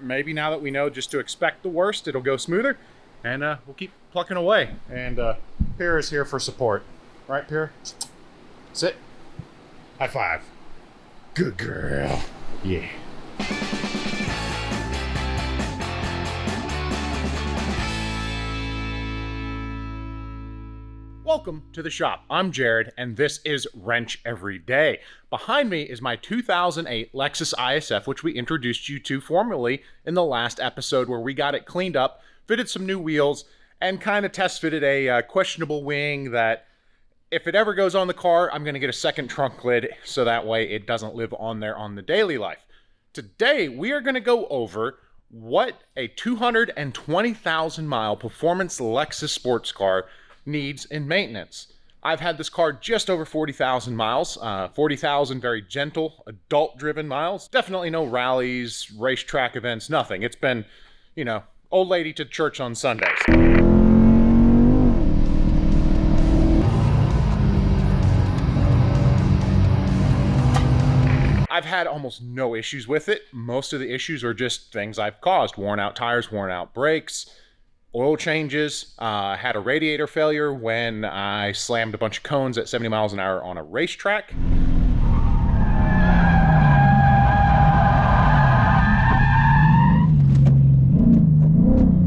Maybe now that we know just to expect the worst, it'll go smoother, and we'll keep plucking away. And Pierre is here for support. Right, Pierre? Sit. High five. Good girl. Yeah. Welcome to the shop. I'm Jared, and this is Wrench Every Day. Behind me is my 2008 Lexus IS-F, which we introduced you to formally in the last episode, where we got it cleaned up, fitted some new wheels, and kind of test fitted a questionable wing that, if it ever goes on the car, I'm going to get a second trunk lid so that way it doesn't live on there on the daily life. Today, we are going to go over what a 220,000 mile performance Lexus sports car needs in maintenance. I've had this car just over 40,000 miles, 40,000 very gentle, adult-driven miles. Definitely no rallies, racetrack events, nothing. It's been, you know, old lady to church on Sundays. I've had almost no issues with it. Most of the issues are just things I've caused. Worn out tires, worn out brakes, oil changes. Had a radiator failure when I slammed a bunch of cones at 70 miles an hour on a racetrack.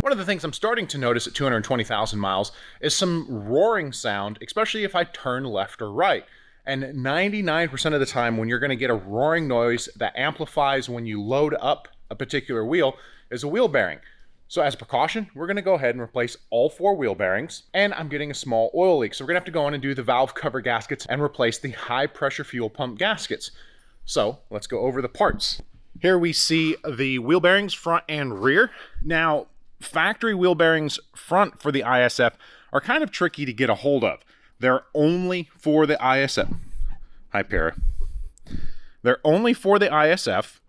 One of the things I'm starting to notice at 220,000 miles is some roaring sound, especially if I turn left or right. And 99% of the time when you're going to get a roaring noise that amplifies when you load up a particular wheel is a wheel bearing. So as a precaution, we're going to go ahead and replace all 4 wheel bearings, and I'm getting a small oil leak. So we're going to have to go in and do the valve cover gaskets and replace the high pressure fuel pump gaskets. So let's go over the parts. Here we see the wheel bearings front and rear. Now, factory wheel bearings front for the IS-F are kind of tricky to get a hold of. They're only for the IS-F. Hi, Para. They're only for the IS-F.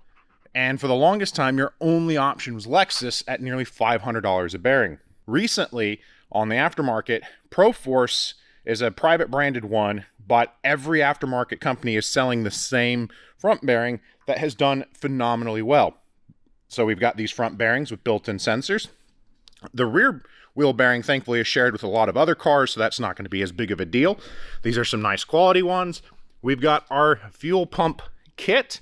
And for the longest time, your only option was Lexus at nearly $500 a bearing. Recently, on the aftermarket, ProForce is a private branded one, but every aftermarket company is selling the same front bearing that has done phenomenally well. So we've got these front bearings with built-in sensors. The rear wheel bearing, thankfully, is shared with a lot of other cars, so that's not going to be as big of a deal. These are some nice quality ones. We've got our fuel pump kit.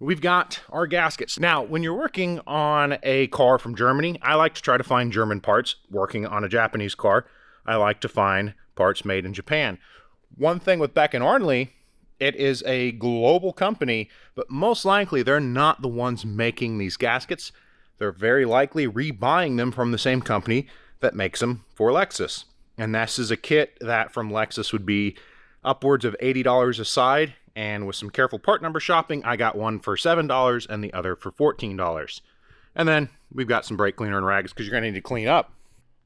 We've got our gaskets. Now, when you're working on a car from Germany, I like to try to find German parts. Working on a Japanese car, I like to find parts made in Japan. One thing with Beck & Arnley, it is a global company, but most likely they're not the ones making these gaskets. They're very likely rebuying them from the same company that makes them for Lexus. And this is a kit that from Lexus would be upwards of $80 a side. And with some careful part number shopping, I got one for $7 and the other for $14. And then we've got some brake cleaner and rags because you're going to need to clean up.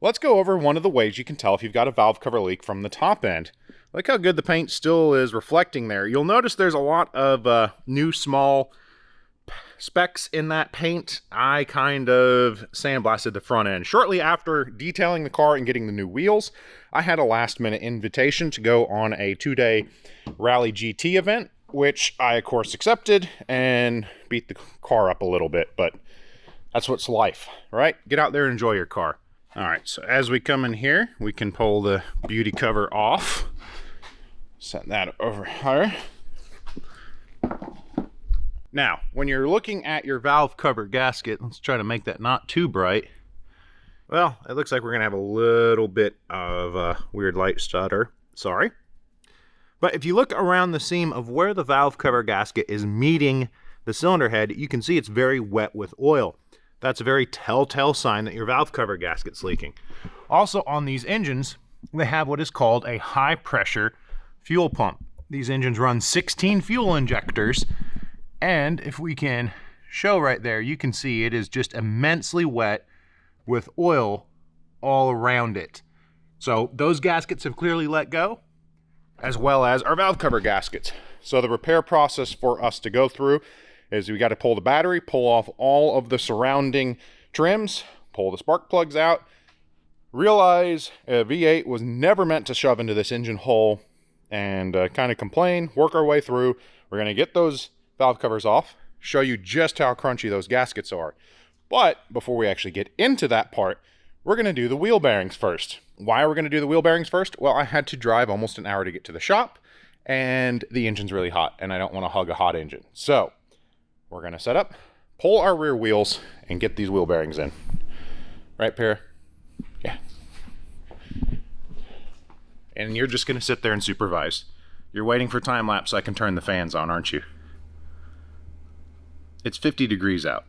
Let's go over one of the ways you can tell if you've got a valve cover leak from the top end. Look how good the paint still is reflecting there. You'll notice there's a lot of new small specks in that paint. I kind of sandblasted the front end. Shortly after detailing the car and getting the new wheels, I had a last minute invitation to go on a 2-day Rally GT event, which I of course accepted and beat the car up a little bit, but that's what's life, right? Get out there and enjoy your car. All right, so as we come in here, we can pull the beauty cover off. Set that over here. Now, when you're looking at your valve cover gasket, let's try to make that not too bright. Well, it looks like we're going to have a little bit of a weird light stutter. Sorry. But if you look around the seam of where the valve cover gasket is meeting the cylinder head, you can see it's very wet with oil. That's a very telltale sign that your valve cover gasket's leaking. Also on these engines, they have what is called a high pressure fuel pump. These engines run 16 fuel injectors. And if we can show right there, you can see it is just immensely wet with oil all around it. So those gaskets have clearly let go, as well as our valve cover gaskets. So the repair process for us to go through is we got to pull the battery, pull off all of the surrounding trims, pull the spark plugs out, realize a V8 was never meant to shove into this engine hole, and kind of complain, work our way through. We're going to get those valve covers off, show you just how crunchy those gaskets are. But before we actually get into that part, we're going to do the wheel bearings first. Why are we going to do the wheel bearings first? Well, I had to drive almost an hour to get to the shop, and the engine's really hot, and I don't want to hug a hot engine. So we're going to set up, pull our rear wheels, and get these wheel bearings in. Right, Pierre? Yeah. And you're just going to sit there and supervise. You're waiting for time lapse so I can turn the fans on, aren't you? It's 50 degrees out.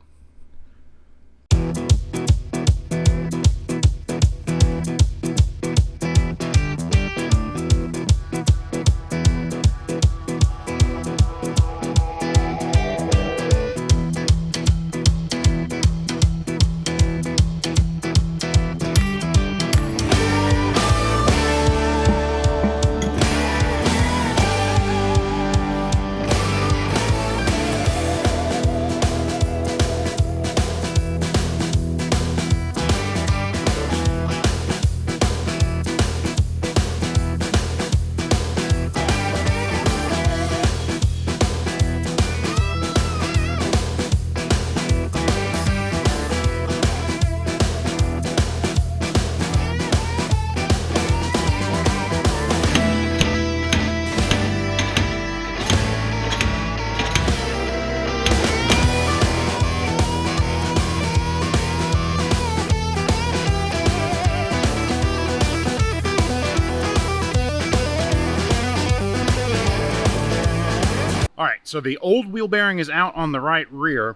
So the old wheel bearing is out on the right rear.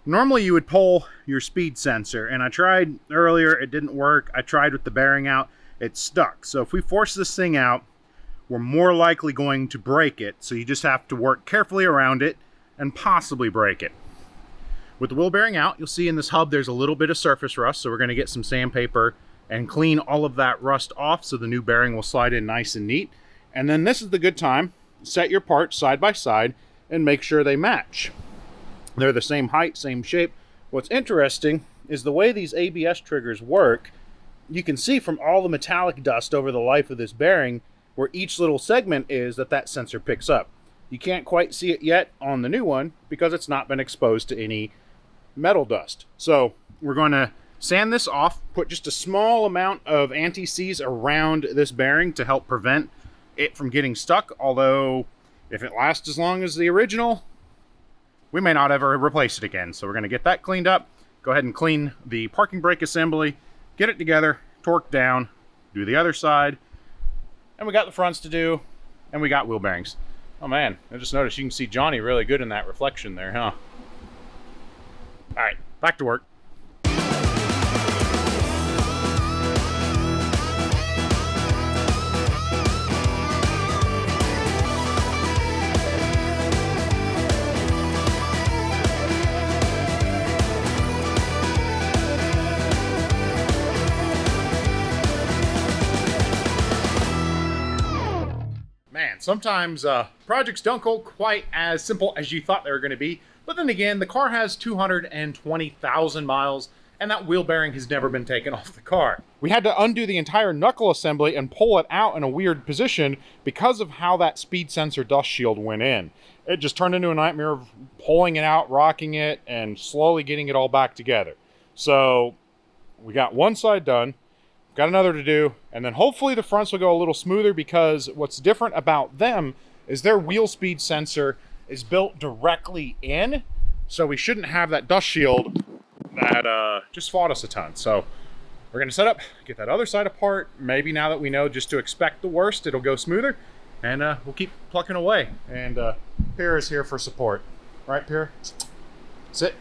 Normally you would pull your speed sensor, and I tried earlier, it didn't work. I tried with the bearing out, it stuck. So if we force this thing out, we're more likely going to break it. So you just have to work carefully around it and possibly break it. With the wheel bearing out, you'll see in this hub there's a little bit of surface rust, so we're going to get some sandpaper and clean all of that rust off so the new bearing will slide in nice and neat. And then this is the good time. Set your parts side by side and make sure they match. They're the same height, same shape. What's interesting is the way these ABS triggers work. You can see from all the metallic dust over the life of this bearing where each little segment is that sensor picks up. You can't quite see it yet on the new one because it's not been exposed to any metal dust. So we're going to sand this off, put just a small amount of anti-seize around this bearing to help prevent it from getting stuck, although if it lasts as long as the original, we may not ever replace it again. So we're going to get that cleaned up, go ahead and clean the parking brake assembly, get it together, torque down, do the other side, and we got the fronts to do, and we got wheel bearings. Oh man, I just noticed you can see Johnny really good in that reflection there, huh? All right, back to work. Sometimes projects don't go quite as simple as you thought they were going to be, but then again, the car has 220,000 miles, and that wheel bearing has never been taken off the car. We had to undo the entire knuckle assembly and pull it out in a weird position because of how that speed sensor dust shield went in. It just turned into a nightmare of pulling it out, rocking it, and slowly getting it all back together. So we got one side done. Got another to do, and then hopefully the fronts will go a little smoother because what's different about them is their wheel speed sensor is built directly in, so we shouldn't have that dust shield that just fought us a ton. So we're going to set up, get that other side apart. Maybe now that we know just to expect the worst, it'll go smoother, and we'll keep plucking away. And Pierre is here for support. Right, Pierre? Sit.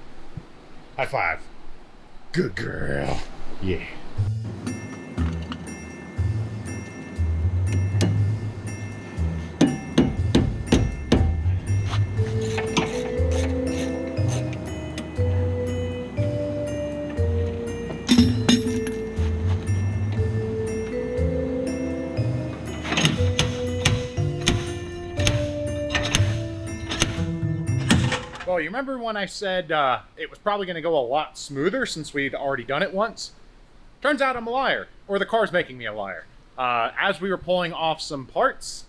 High five. Good girl. Yeah. Well, you remember when I said it was probably going to go a lot smoother since we'd already done it once? Turns out I'm a liar, or the car's making me a liar. As we were pulling off some parts,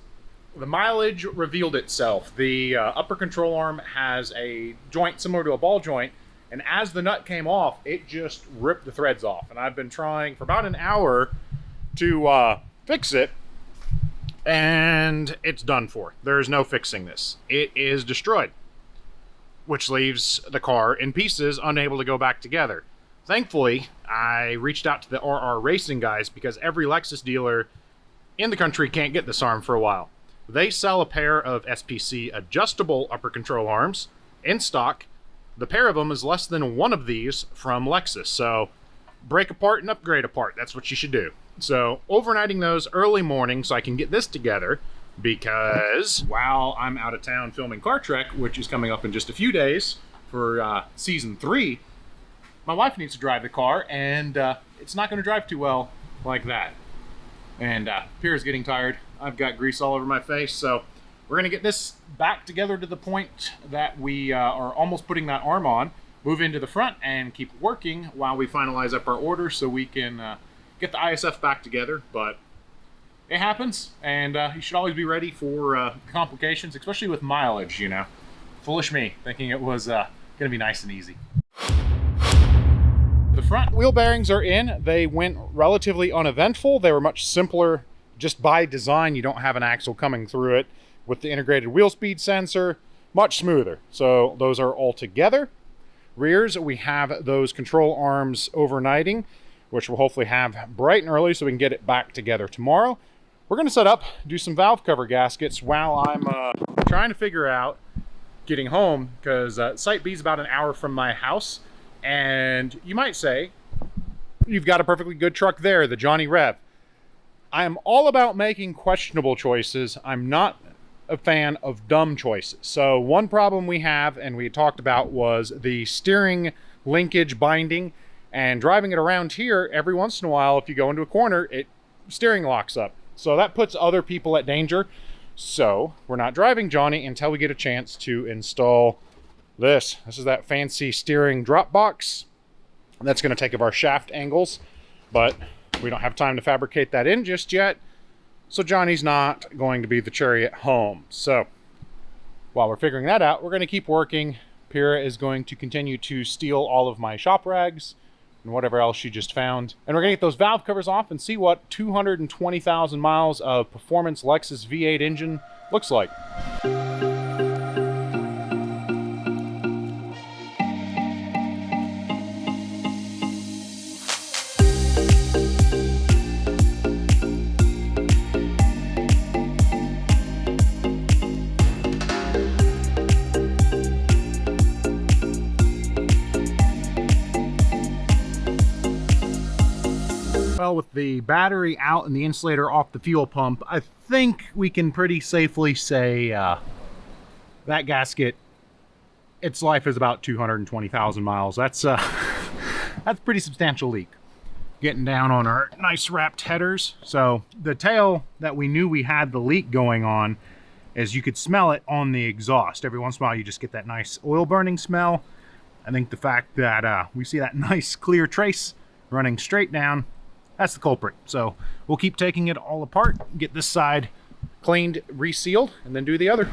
the mileage revealed itself. The upper control arm has a joint similar to a ball joint, And as the nut came off, it just ripped the threads off. And I've been trying for about an hour to fix it, and it's done for. There's no fixing this. It is destroyed, which leaves the car in pieces, unable to go back together. Thankfully, I reached out to the RR Racing guys because every Lexus dealer in the country can't get this arm for a while. They sell a pair of SPC adjustable upper control arms in stock. The pair of them is less than one of these from Lexus. So break apart and upgrade apart. That's what you should do. So overnighting those early morning so I can get this together, because while I'm out of town filming Car Trek, which is coming up in just a few days for season 3, my wife needs to drive the car, and it's not going to drive too well like that. And Pierre's getting tired. I've got grease all over my face, so we're going to get this back together to the point that we are almost putting that arm on, move into the front, and keep working while we finalize up our order so we can get the IS-F back together. But it happens, and you should always be ready for complications, especially with mileage, you know. Foolish me, thinking it was going to be nice and easy. The front wheel bearings are in. They went relatively uneventful. They were much simpler just by design. You don't have an axle coming through it. With the integrated wheel speed sensor, much smoother. So those are all together. Rears, we have those control arms overnighting, which we'll hopefully have bright and early so we can get it back together tomorrow. We're going to set up, do some valve cover gaskets while I'm trying to figure out getting home, because Site B is about an hour from my house. And you might say, you've got a perfectly good truck there, the Johnny Rev. I am all about making questionable choices. I'm not a fan of dumb choices. So one problem we have, and we talked about, was the steering linkage binding. And driving it around here, every once in a while, if you go into a corner, steering locks up. So that puts other people at danger. So we're not driving Johnny until we get a chance to install this. This is that fancy steering drop box. That's going to take of our shaft angles, but we don't have time to fabricate that in just yet. So Johnny's not going to be the cherry at home. So while we're figuring that out, we're going to keep working. Pira is going to continue to steal all of my shop rags and whatever else she just found. And we're going to get those valve covers off and see what 220,000 miles of performance Lexus V8 engine looks like. Well, with the battery out and the insulator off the fuel pump, I think we can pretty safely say that gasket, its life is about 220,000 miles. That's a pretty substantial leak. Getting down on our nice wrapped headers. So the tail that we knew we had the leak going on is you could smell it on the exhaust. Every once in a while you just get that nice oil burning smell. I think the fact that we see that nice clear trace running straight down, that's the culprit. So we'll keep taking it all apart, get this side cleaned, resealed, and then do the other.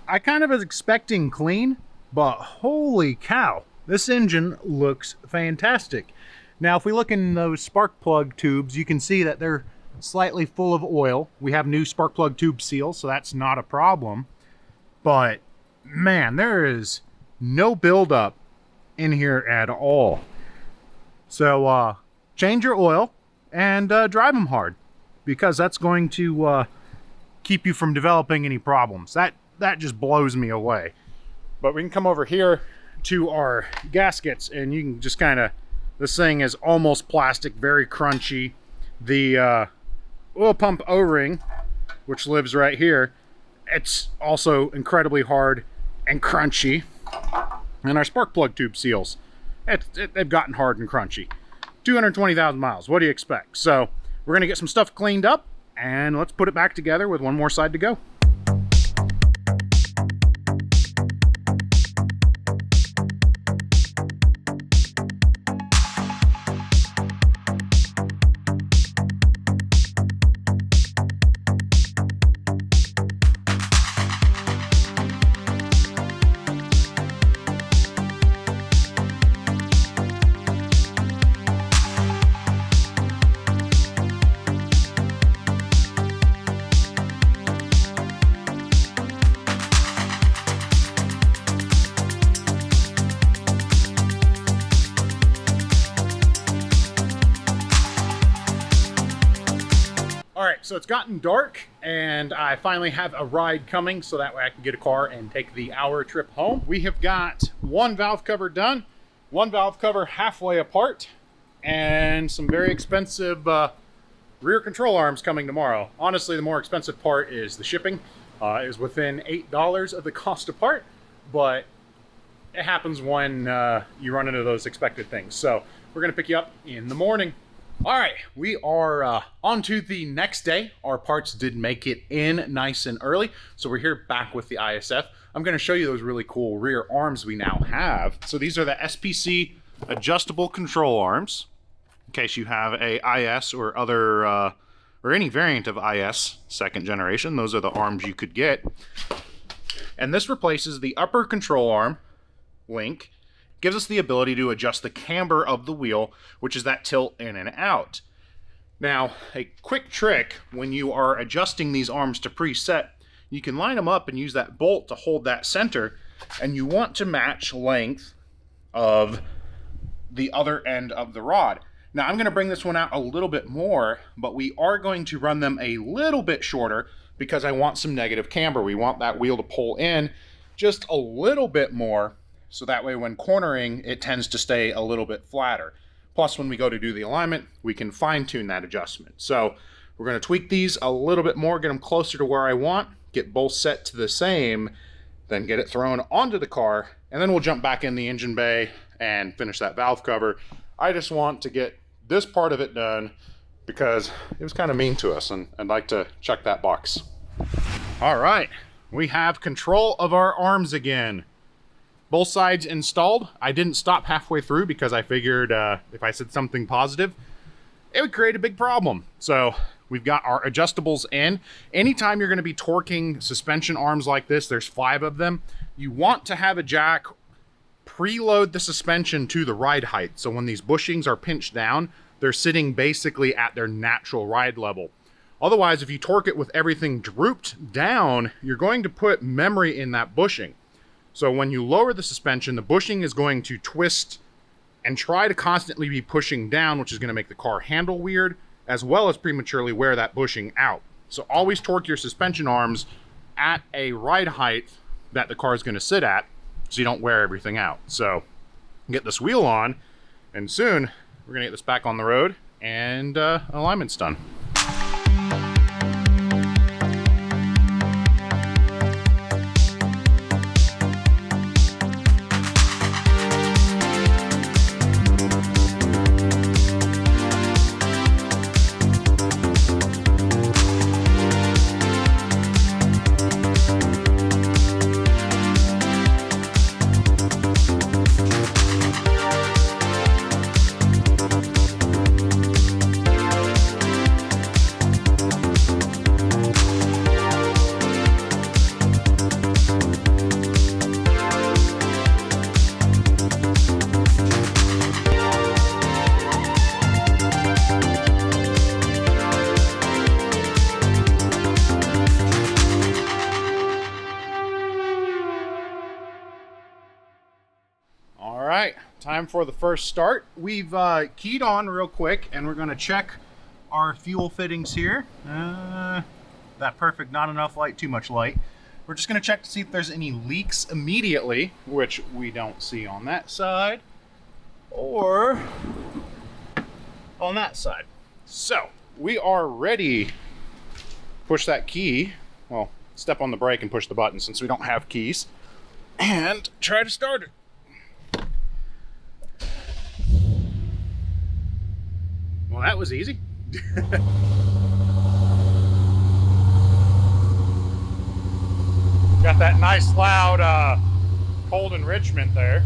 I kind of was expecting clean, but holy cow. This engine looks fantastic. Now, if we look in those spark plug tubes, you can see that they're slightly full of oil. We have new spark plug tube seals, so that's not a problem. But, man, there is no buildup in here at all. So, change your oil and drive them hard, because that's going to keep you from developing any problems. That just blows me away. But we can come over here to our gaskets, and you can just kind of, this thing is almost plastic, very crunchy. The oil pump O-ring, which lives right here, it's also incredibly hard and crunchy. And our spark plug tube seals, they've gotten hard and crunchy. 220,000 miles, what do you expect? So we're gonna get some stuff cleaned up, and let's put it back together with one more side to go. All right, so it's gotten dark and I finally have a ride coming so that way I can get a car and take the hour trip home. We have got one valve cover done, one valve cover halfway apart, and some very expensive rear control arms coming tomorrow. Honestly, the more expensive part is the shipping. It was within $8 of the cost apart, but it happens when you run into those expected things. So we're gonna pick you up in the morning. All right, we are on to the next day. Our parts did make it in nice and early, so we're here back with the IS-F. I'm going to show you those really cool rear arms we now have. So these are the SPC adjustable control arms, in case you have a IS or other, or any variant of IS second generation. Those are the arms you could get. And this replaces the upper control arm link. Gives us the ability to adjust the camber of the wheel, which is that tilt in and out. Now, a quick trick when you are adjusting these arms to preset, you can line them up and use that bolt to hold that center, and you want to match length of the other end of the rod. Now, I'm going to bring this one out a little bit more, but we are going to run them a little bit shorter because I want some negative camber. We want that wheel to pull in just a little bit more, so that way when cornering, it tends to stay a little bit flatter. Plus, when we go to do the alignment, we can fine tune that adjustment. So we're gonna tweak these a little bit more, get them closer to where I want, get both set to the same, then get it thrown onto the car, and then we'll jump back in the engine bay and finish that valve cover. I just want to get this part of it done because it was kind of mean to us, and I'd like to check that box. All right, we have control of our arms again. Both sides installed. I didn't stop halfway through because I figured if I said something positive, it would create a big problem. So we've got our adjustables in. Anytime you're going to be torquing suspension arms like this, there's 5 of them, you want to have a jack preload the suspension to the ride height. So when these bushings are pinched down, they're sitting basically at their natural ride level. Otherwise, if you torque it with everything drooped down, you're going to put memory in that bushing. So when you lower the suspension, the bushing is going to twist and try to constantly be pushing down, which is going to make the car handle weird, as well as prematurely wear that bushing out. So always torque your suspension arms at a ride height that the car is going to sit at, so you don't wear everything out. So get this wheel on, and soon we're going to get this back on the road, and alignment's done. Time for the first start. We've keyed on real quick, and we're going to check our fuel fittings here. That perfect, not enough light, too much light. We're just going to check to see if there's any leaks immediately, which we don't see on that side or on that side. So we are ready. Push that key. Well, step on the brake and push the button since we don't have keys, and try to start it. Well, that was easy. Got that nice loud cold enrichment there.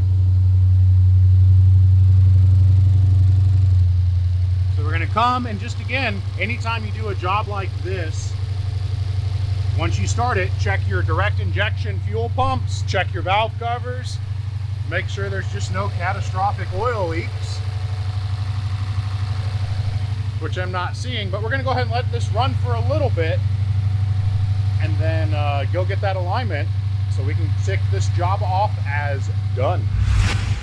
So we're gonna come and just again, anytime you do a job like this, once you start it, check your direct injection fuel pumps, check your valve covers, make sure there's just no catastrophic oil leaks, which I'm not seeing, but we're gonna go ahead and let this run for a little bit and then go get that alignment so we can tick this job off as done.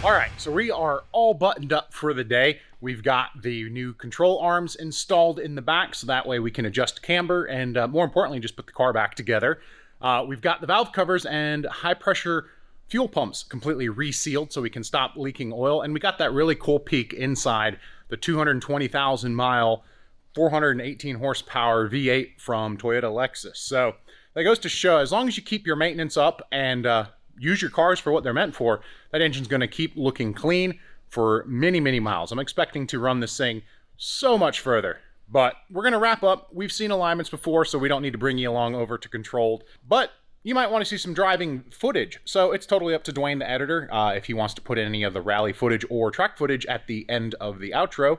All right, so we are all buttoned up for the day. We've got the new control arms installed in the back, so that way we can adjust camber and more importantly, just put the car back together. We've got the valve covers and high pressure fuel pumps completely resealed so we can stop leaking oil. And we got that really cool peak inside the 220,000 mile, 418 horsepower V8 from Toyota Lexus. So that goes to show, as long as you keep your maintenance up and use your cars for what they're meant for, that engine's going to keep looking clean for many, many miles. I'm expecting to run this thing so much further. But we're going to wrap up. We've seen alignments before, so we don't need to bring you along over to controlled. But you might want to see some driving footage. So it's totally up to Dwayne, the editor, if he wants to put any of the rally footage or track footage at the end of the outro.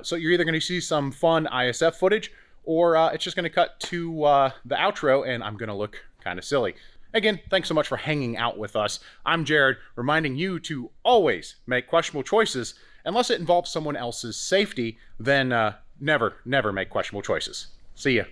So you're either going to see some fun ISF footage, or it's just going to cut to the outro, and I'm going to look kind of silly. Again, thanks so much for hanging out with us. I'm Jared, reminding you to always make questionable choices. Unless it involves someone else's safety, then never make questionable choices. See ya.